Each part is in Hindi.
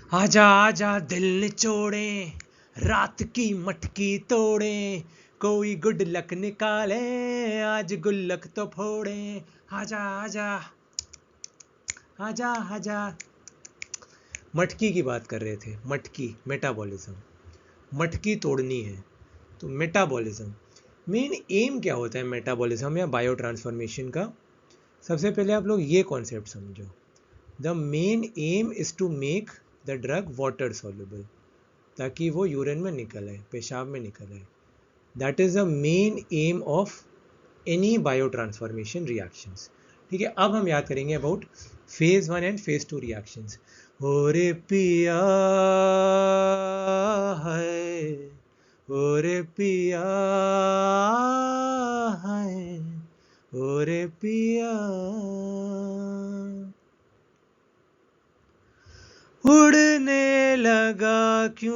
आजा आजा दिल निचोड़े, रात की मटकी तोड़े, कोई गुड लक निकाले, आज गुल्लक तो फोड़े। आजा आजा आजा आजा। मटकी की बात कर रहे थे, मटकी मेटाबॉलिज्म, मटकी तोड़नी है तो मेटाबॉलिज्म। मेन एम क्या होता है मेटाबॉलिज्म या बायो ट्रांसफॉर्मेशन का? सबसे पहले आप लोग ये कॉन्सेप्ट समझो, the main aim is to make the drug water soluble, ताकि वो यूरिन में निकल आए, पेशाब में निकल आए। That is the main M of any bio transformation reactions. ठीक है, अब हम याद करेंगे about phase 1 and phase 2 reactions. ओरे पिया है, ओरे पिया है, ओरे पिया। उड़ने लगा क्यों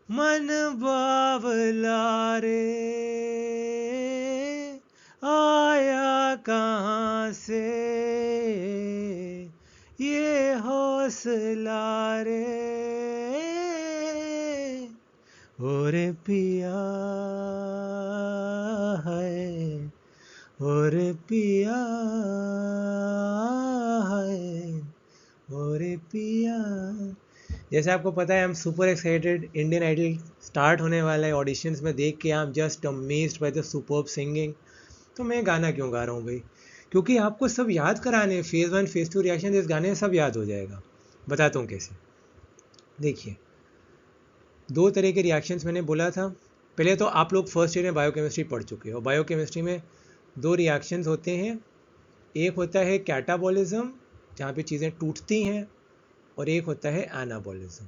मन बावला रे, आया कहाँ से ये हौसला रे, ओरे पिया है, ओरे पिया है, ओरे पिया। जैसे आपको पता है, I am super excited, Indian idol start होने वाला है, ऑडिशंस में देख के I am just amazed by the superb singing. तो मैं गाना क्यों गा रहा हूँ भाई? क्योंकि आपको सब याद कराने, फेज 1 फेज 2 रिएक्शन इस गाने में सब याद हो जाएगा। बताता हूँ कैसे। देखिए, दो तरह के रिएक्शंस मैंने बोला था। पहले तो आप लोग फर्स्ट ईयर में बायोकेमिस्ट्री पढ़ चुके हो। बायोकेमिस्ट्री में दो रिएक्शंस होते हैं, एक होता है कैटाबॉलिज्म जहाँ पे चीज़ें टूटती हैं, और एक होता है एनाबॉलिज्म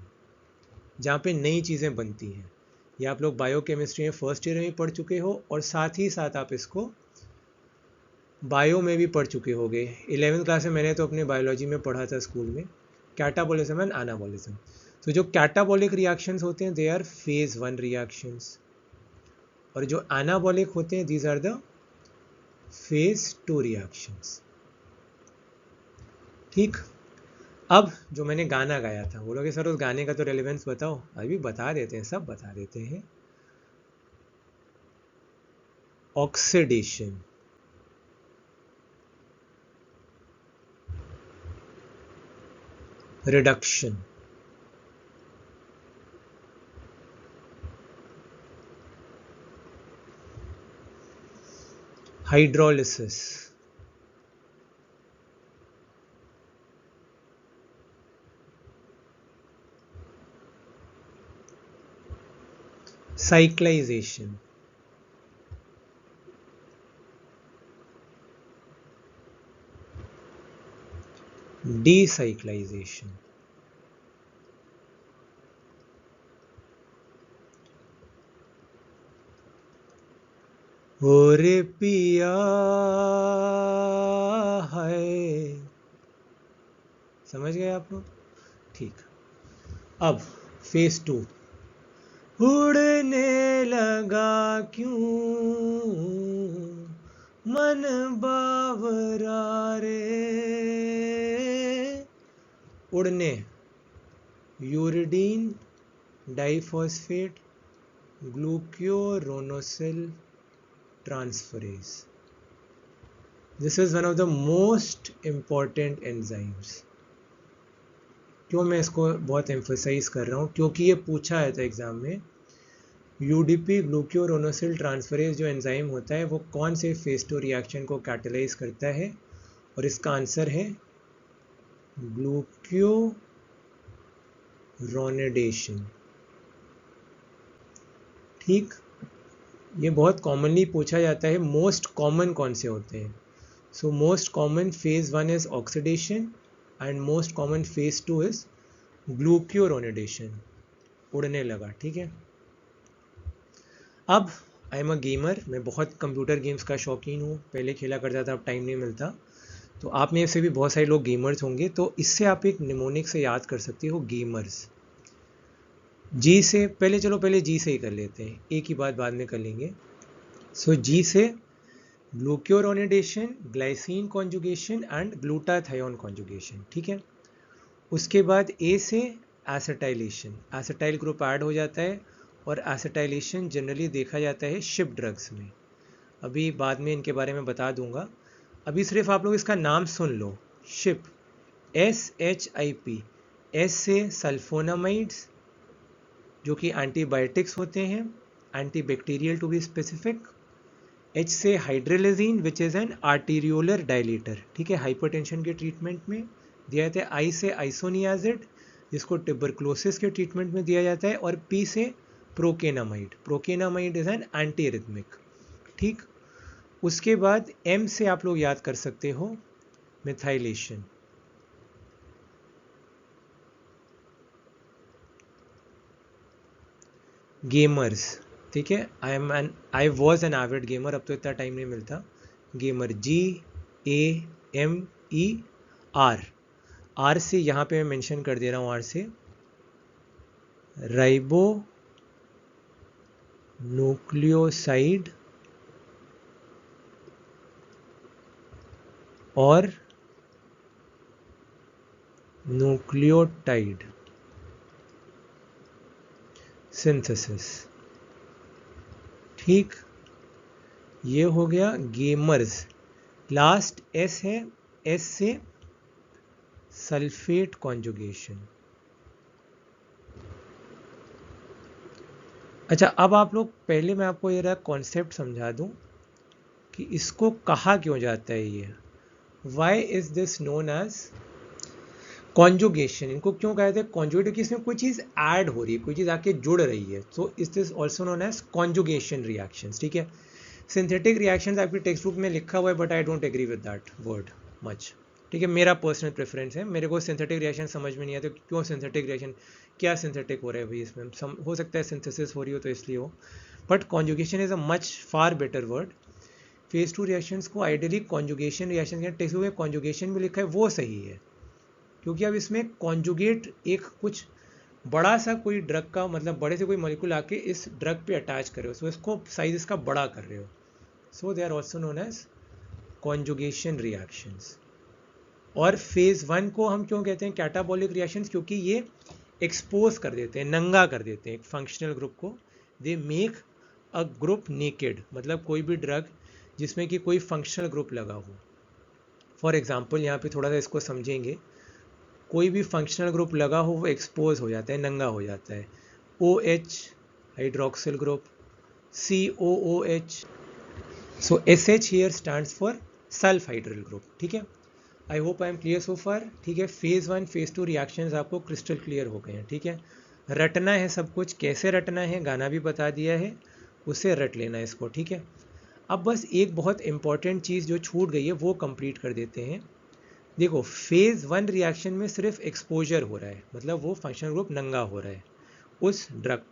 जहाँ पे नई चीज़ें बनती हैं। ये आप लोग बायोकेमिस्ट्री में फर्स्ट ईयर में पढ़ चुके हो, और साथ ही साथ आप इसको बायो में भी पढ़ चुके होगे। 11th क्लास में मैंने तो अपने बायोलॉजी में पढ़ा था स्कूल में, कैटाबॉलिज्म एंड एनाबॉलिज्म। तो जो कैटाबॉलिक रिएक्शंस होते हैं दे आर फेज 1 रिएक्शंस, और जो एनाबॉलिक होते हैं these are the phase 2 reactions. ठीक, अब जो मैंने गाना गाया था, बोलोगे सर उस गाने का तो रेलेवेंस बताओ। अभी बता देते हैं, सब बता देते हैं। ऑक्सीडेशन, रिडक्शन, हाइड्रोलिसिस, साइक्लाइजेशन, डीसाइक्लाइजेशन, ओरे पिया है। समझ गए आप लोग? ठीक, अब फेज 2। उड़ने लगा क्यों मन बावरा रे, उड़ने, uridine diphosphate glucuronosyl transferase. This is one of the most important enzymes. क्यों मैं इसको बहुत एम्फोसाइज कर रहा हूँ? क्योंकि ये पूछा है था एग्जाम में, यूडीपी ग्लूक्योरोनोसिल ट्रांसफरेज जो एंजाइम होता है वो कौन से फेज 2 रिएक्शन को कैटलाइज करता है? और इसका आंसर है ग्लूक्योरोनिडेशन। ठीक, ये बहुत कॉमनली पूछा जाता है, मोस्ट कॉमन कौन से होते हैं? So most common phase 1 is oxidation and most common phase 2 is glucuronidation, उड़ने लगा। ठीक है, अब आई एम अ गेमर, मैं बहुत कंप्यूटर गेम्स का शौकीन हूँ, पहले खेला करता था, अब टाइम नहीं मिलता। तो आप में से भी बहुत सारे लोग गेमर्स होंगे, तो इससे आप एक निमोनिक से याद कर सकते हो गेमर्स। जी से पहले, चलो पहले जी से ही कर लेते हैं, एक ही बात बाद में कर लेंगे। सो जी से glucuronidation, glycine conjugation and glutathione conjugation. ठीक है, उसके बाद ए से एसिटाइलेशन, एसिटाइल ग्रुप ऐड हो जाता है और एसिटाइलेशन जनरली देखा जाता है शिप ड्रग्स में। अभी बाद में इनके बारे में बता दूंगा, अभी सिर्फ आप लोग इसका नाम सुन लो, शिप, SHIP। एस से सल्फोनामाइड्स जो कि एंटीबायोटिक्स होते हैं, antibacterial to be specific. H से hydralazine which is an arteriolar dilator, ठीक है, हाइपरटेंशन के ट्रीटमेंट में दिया जाता है। I से आइसोनियाजिड जिसको ट्यूबरक्लोसिस के ट्रीटमेंट में दिया जाता है। और P से प्रोकेनामाइड, प्रोकेनामाइड इज़ एन एंटीरिथमिक, ठीक। उसके बाद M से आप लोग याद कर सकते हो मिथाइलेशन, गेमर्स, ठीक है, I was an avid gamer, अब तो इतना टाइम नहीं मिलता। गेमर GAMER, आर से यहाँ पे मैं मेंशन कर दे रहा हूँ, आर से राइबो न्यूक्लियोसाइड और न्यूक्लियोटाइड सिंथेसिस, ठीक। ये हो गया गेमर्स। लास्ट एस है, एस से सल्फेट कॉन्जुगेशन। अच्छा, अब आप लोग, पहले मैं आपको ये कॉन्सेप्ट समझा दूं कि इसको कहा क्यों जाता है ये, why is this known as conjugation. इनको क्यों कहते हैं कॉन्जुगेट, क्योंकि इसमें कोई चीज़ ऐड हो रही है, कोई चीज़ आके जुड़ रही है। So is this also known as conjugation reactions, ठीक है। सिंथेटिक रिएक्शंस आपकी टेक्स्ट बुक में लिखा हुआ है, but I don't agree with that word much, ठीक है, मेरा पर्सनल प्रेफरेंस है। मेरे को सिंथेटिक रिएक्शन समझ में नहीं आता, तो क्यों सिंथेटिक रिएक्शन, क्या सिंथेटिक हो रहा है भाई इसमें, हो सकता है सिंथेसिस हो रही हो तो इसलिए हो, but conjugation is a much far better word. Phase 2 reactions को ideally conjugation reaction, text book में कॉन्जुगेशन भी लिखा है वो सही है, क्योंकि अब इसमें कॉन्जुगेट एक कुछ बड़ा सा कोई ड्रग का, मतलब बड़े से कोई मॉलिक्यूल आके इस ड्रग पे अटैच कर रहे हो, सो इसको साइज इसका बड़ा कर रहे हो, so they are also known as conjugation reactions. और फेज 1 को हम क्यों कहते हैं कैटाबॉलिक रिएक्शंस, क्योंकि ये एक्सपोज कर देते हैं, नंगा कर देते हैं एक फंक्शनल ग्रुप को। They make a group naked, मतलब कोई भी ड्रग जिसमें कि कोई फंक्शनल ग्रुप लगा हो। फॉर एग्जाम्पल यहाँ पे थोड़ा सा इसको समझेंगे, कोई भी फंक्शनल ग्रुप लगा हो वो एक्सपोज हो जाता है, नंगा हो जाता है। OH hydroxyl group, COOH, so SH here stands for sulphydryl group, ठीक है। I hope I am clear so far, ठीक है। फेज 1 फेज 2 रिएक्शंस आपको क्रिस्टल क्लियर हो गए हैं, ठीक है। रटना है सब कुछ, कैसे रटना है गाना भी बता दिया है, उससे रट लेना है इसको, ठीक है। अब बस एक बहुत इंपॉर्टेंट चीज़ जो छूट गई है वो कंप्लीट कर देते हैं। देखो, फेज 1 रिएक्शन में सिर्फ एक्सपोजर हो रहा है, मतलब वो फंक्शनल ग्रुप नंगा हो रहा है उस ड्रग,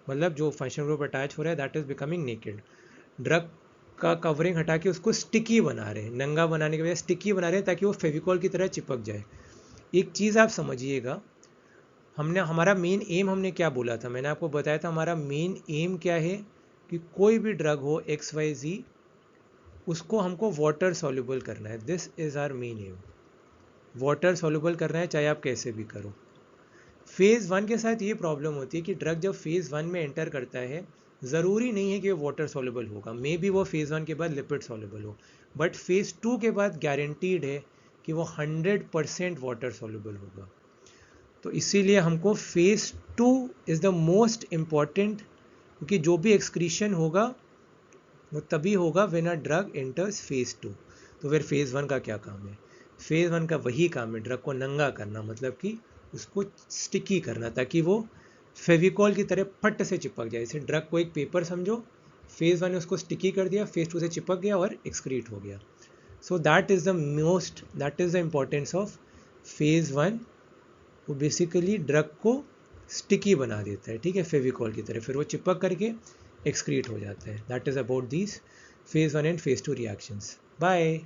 मतलब जो फंक्शनल ग्रुप अटैच हो रहा है that is becoming naked. Drug का कवरिंग हटा के उसको स्टिकी बना रहे हैं, नंगा बनाने के बजाय स्टिकी बना रहे हैं ताकि वो फेविकॉल की तरह चिपक जाए। एक चीज़ आप समझिएगा, हमने हमारा मेन एम हमने क्या बोला था, मैंने आपको बताया था हमारा मेन एम क्या है, कि कोई भी ड्रग हो XYZ उसको हमको वाटर सॉल्युबल करना है, this is our main aim. Water soluble करना है चाहे आप कैसे भी करो। फेज़ 1 के साथ ये प्रॉब्लम होती है कि ड्रग जब फेज़ 1 में एंटर करता है, ज़रूरी नहीं है कि वो वाटर सॉल्युबल होगा, मे बी वो फेज़ 1 के बाद लिपिड सॉल्युबल हो, बट फेज़ 2 के बाद गारंटीड है कि वो 100% वाटर सॉल्युबल होगा। तो इसीलिए हमको phase 2 is the most important, क्योंकि जो भी एक्सक्रीशन होगा वो तभी होगा when a drug enters phase 2। तो फिर फेज़ 1 का क्या काम है, फेज़ 1 का वही काम है, ड्रग को नंगा करना, मतलब कि उसको स्टिकी करना ताकि वो फेविकॉल की तरह फट से चिपक जाए। इसे ड्रग को एक पेपर समझो, फेज़ 1 ने उसको स्टिकी कर दिया, फेज़ 2 से चिपक गया और एक्सक्रीट हो गया। So that is the importance of phase 1। वो बेसिकली ड्रग को स्टिकी बना देता है, ठीक है, फेविकॉल की तरह, फिर वो चिपक करके एक्सक्रीट हो जाता है। That is about these phase 1 and phase 2 reactions. Bye.